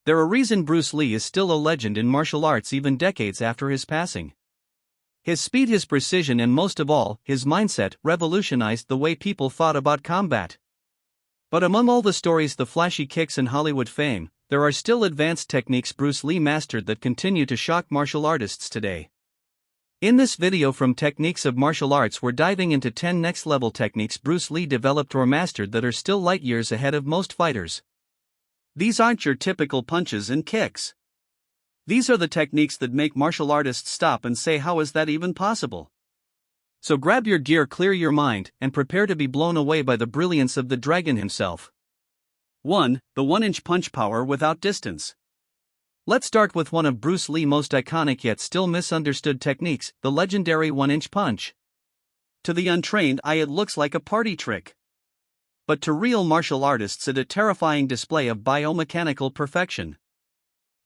There's a reason Bruce Lee is still a legend in martial arts even decades after his passing. His speed, his precision, and most of all, his mindset revolutionized the way people thought about combat. But among all the stories, the flashy kicks, and Hollywood fame, there are still advanced techniques Bruce Lee mastered that continue to shock martial artists today. In this video from Techniques of Martial Arts, we're diving into 10 next-level techniques Bruce Lee developed or mastered that are still light years ahead of most fighters. These aren't your typical punches and kicks. These are the techniques that make martial artists stop and say, how is that even possible? So grab your gear, clear your mind, and prepare to be blown away by the brilliance of the dragon himself. 1. The 1-inch punch power without distance. Let's start with one of Bruce Lee's most iconic yet still misunderstood techniques, the legendary 1-inch punch. To the untrained eye it looks like a party trick. But to real martial artists it's a terrifying display of biomechanical perfection.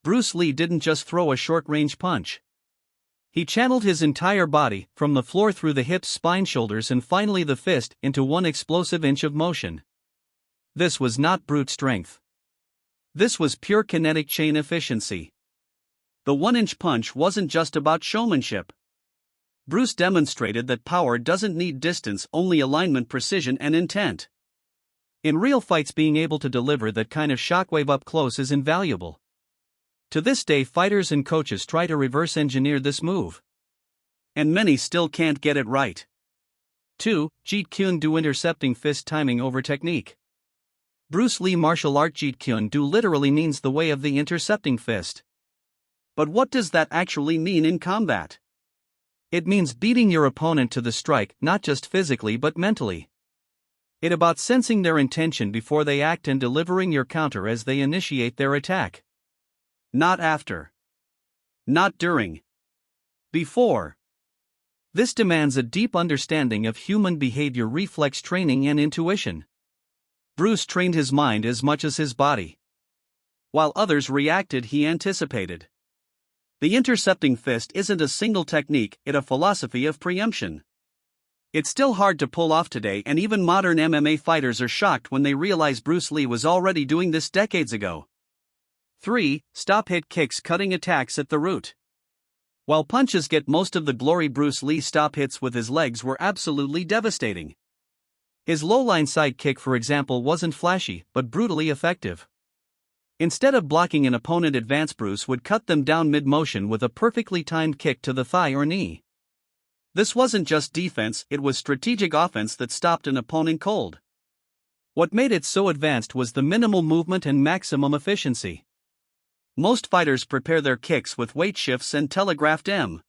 Bruce Lee didn't just throw a short-range punch. He channeled his entire body, from the floor through the hips, spine, shoulders, and finally the fist, into one explosive inch of motion. This was not brute strength. This was pure kinetic chain efficiency. The 1-inch punch wasn't just about showmanship. Bruce demonstrated that power doesn't need distance, only alignment, precision, and intent. In real fights, being able to deliver that kind of shockwave up close is invaluable. To this day, fighters and coaches try to reverse engineer this move. And many still can't get it right. 2. Jeet Kune Do, intercepting fist timing over technique. Bruce Lee martial art Jeet Kune Do literally means the way of the intercepting fist. But what does that actually mean in combat? It means beating your opponent to the strike, not just physically but mentally. It's about sensing their intention before they act and delivering your counter as they initiate their attack. Not after. Not during. Before. This demands a deep understanding of human behavior, reflex training, and intuition. Bruce trained his mind as much as his body. While others reacted, he anticipated. The intercepting fist isn't a single technique, it's a philosophy of preemption. It's still hard to pull off today, and even modern MMA fighters are shocked when they realize Bruce Lee was already doing this decades ago. 3. Stop hit kicks, cutting attacks at the root. While punches get most of the glory, Bruce Lee's stop hits with his legs were absolutely devastating. His low-line side kick, for example, wasn't flashy, but brutally effective. Instead of blocking an opponent advance, Bruce would cut them down mid-motion with a perfectly timed kick to the thigh or knee. This wasn't just defense, it was strategic offense that stopped an opponent cold. What made it so advanced was the minimal movement and maximum efficiency. Most fighters prepare their kicks with weight shifts and telegraphed M.